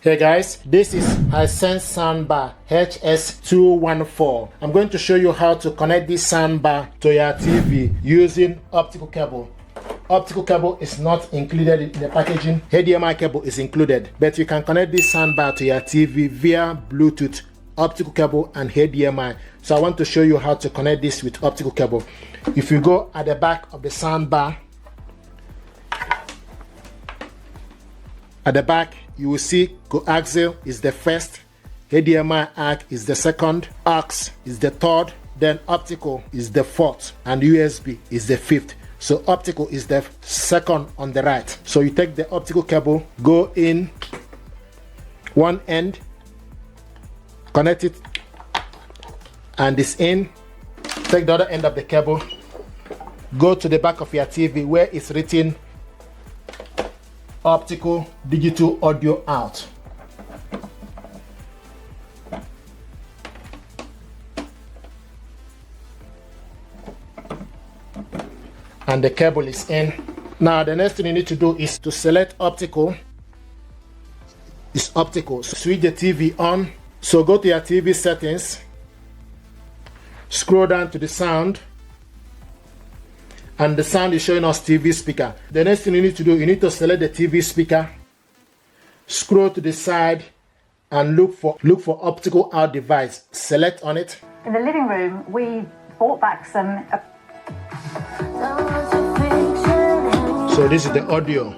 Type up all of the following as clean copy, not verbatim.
Hey guys, this is HISENSE Soundbar HS214. I'm going to show you how to connect this soundbar to your TV using optical cable. Optical cable is not included in the packaging. HDMI cable is included, but you can connect this soundbar to your TV via Bluetooth, optical cable and HDMI. So I want to show you how to connect this with optical cable. If you go at the back of the soundbar, at the back you will see coaxial is the first, HDMI ARC is the second, aux is the third, then optical is the fourth, and USB is the fifth. So optical is the second on the right. So you take the optical cable, go in one end, connect it, and it's in. Take the other end of the cable, go to the back of your TV where it's written optical digital audio out. And the cable is in. Now the next thing you need to do is to select optical. It's optical. So switch the TV on. So go to your TV settings, scroll down to the sound, and the sound is showing us TV speaker. The next thing you need to do, you need to select the TV speaker, scroll to the side, and look for optical out device. Select on it. In the living room, we bought back some. So this is the audio.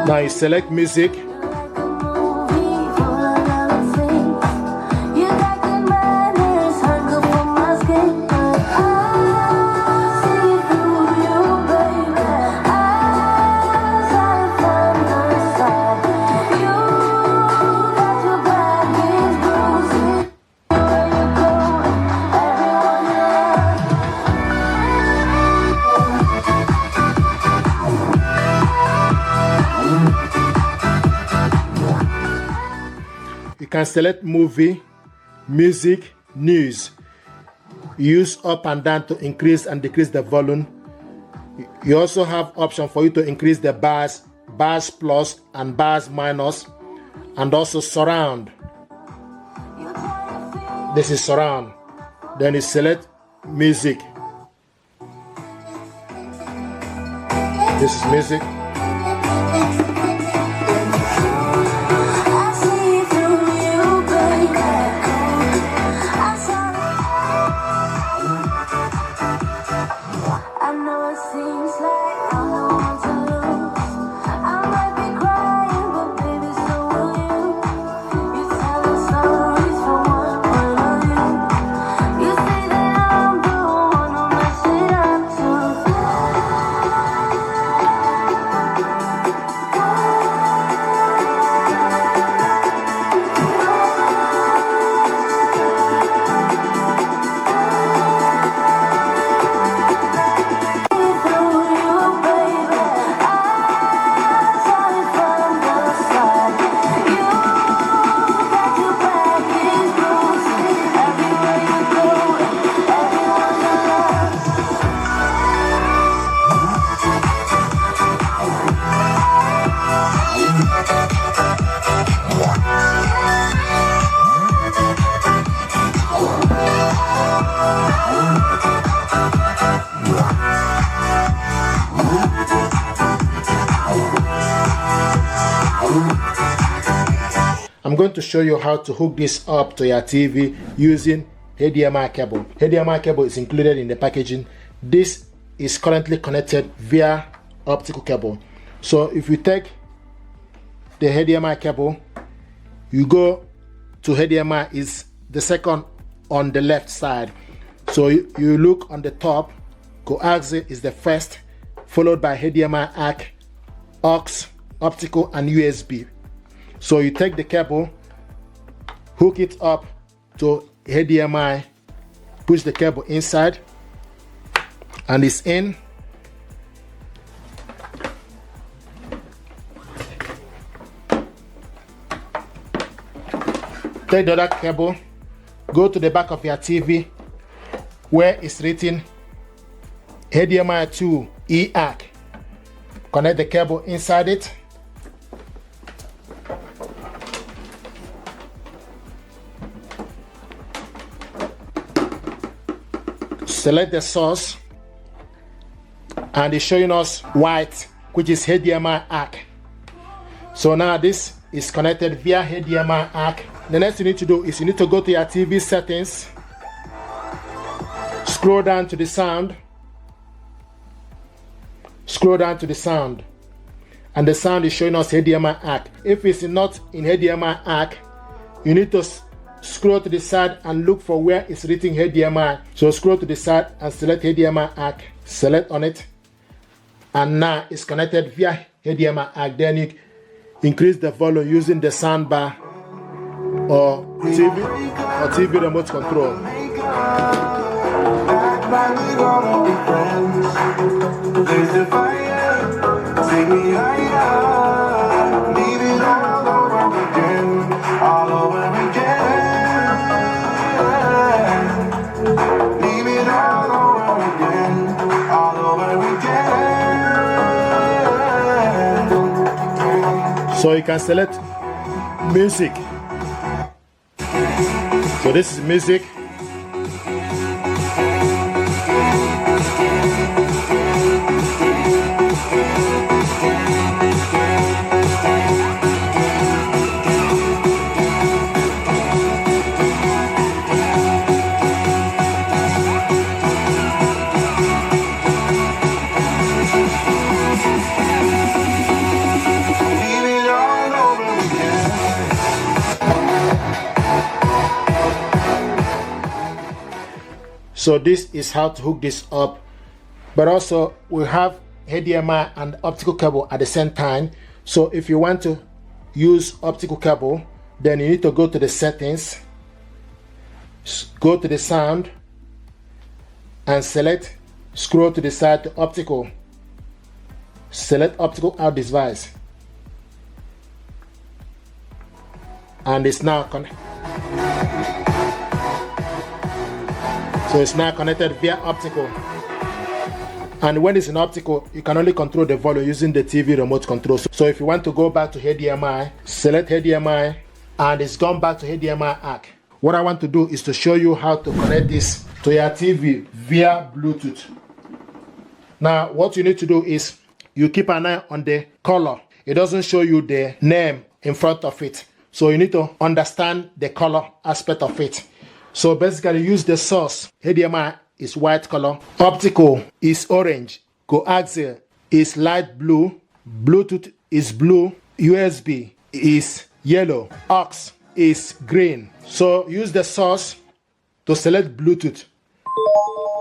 Now you select music. You can select movie, music, news. Use up and down to increase and decrease the volume. You also have option for you to increase the bars plus and bars minus, and also surround. This is surround. Then you select music. This is music. I'm going to show you how to hook this up to your TV using HDMI cable. HDMI cable is included in the packaging. This is currently connected via optical cable. So if you take the HDMI cable, you go to HDMI is the second on the left side. So you look on the top, coaxial is the first, followed by HDMI ARC, aux, optical and USB. So you take the cable, hook it up to HDMI, push the cable inside, and it's in. Take the other cable, go to the back of your TV where it's written HDMI to EAC. Connect the cable inside it. select the source, and it's showing us white, which is HDMI ARC. So now this is connected via HDMI ARC. The next thing you need to do is you need to go to your TV settings, scroll down to the sound, and the sound is showing us HDMI ARC. If it's not in HDMI ARC, you need to scroll to the side and look for where it's written HDMI. So scroll to the side and select HDMI ARC, select on it, and now it's connected via HDMI ARC. Then you increase the volume using the soundbar or TV remote control. So you can select music. So this is music. So this is how to hook this up, but also we have HDMI and optical cable at the same time. So if you want to use optical cable, then you need to go to the settings, go to the sound, and select, scroll to the side to optical, select optical out device, and it's now connected. So it's now connected via optical. And when it's in optical, you can only control the volume using the TV remote control. So if you want to go back to HDMI, select HDMI, and it's gone back to HDMI ARC. What I want to do is to show you how to connect this to your TV via Bluetooth. Now, what you need to do is you keep an eye on the color. It doesn't show you the name in front of it. So you need to understand the color aspect of it. So basically use the source. HDMI is white color, optical is orange, coaxial is light blue, Bluetooth is blue, USB is yellow, aux is green. So use the source to select Bluetooth.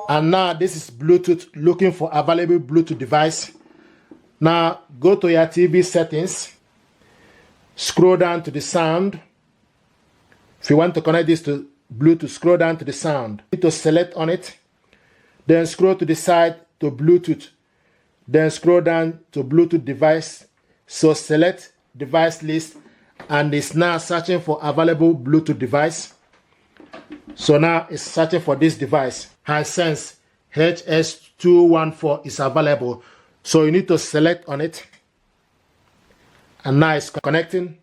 And now this is Bluetooth, looking for available Bluetooth device. Now go to your TV settings, scroll down to the sound. If you want to connect this to Bluetooth, scroll down to the sound. You need to select on it, then scroll to the side to Bluetooth, then scroll down to Bluetooth device. So select device list, and it's now searching for available Bluetooth device. So now it's searching for this device. HISENSE HS214 is available. So you need to select on it, and now it's connecting.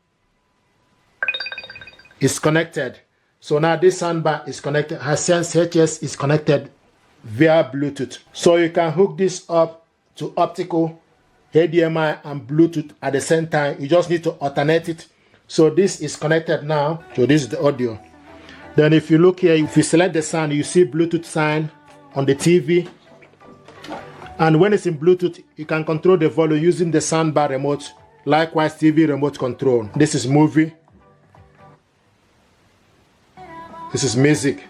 It's connected. So now this soundbar is connected. HISENSE HS is connected via Bluetooth. So you can hook this up to optical, HDMI, and Bluetooth at the same time. You just need to alternate it. So this is connected now. So this is the audio. Then if you look here, if you select the sound, you see Bluetooth sign on the TV. And when it's in Bluetooth, you can control the volume using the soundbar remote. Likewise, TV remote control. This is movie. This is music.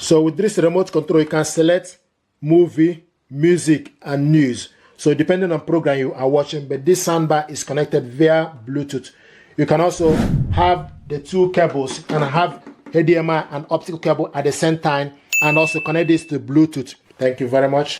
So with this remote control, you can select movie, music, and news. So depending on program you are watching, but this soundbar is connected via Bluetooth. You can also have the two cables and have HDMI and optical cable at the same time, and also connect this to Bluetooth. Thank you very much.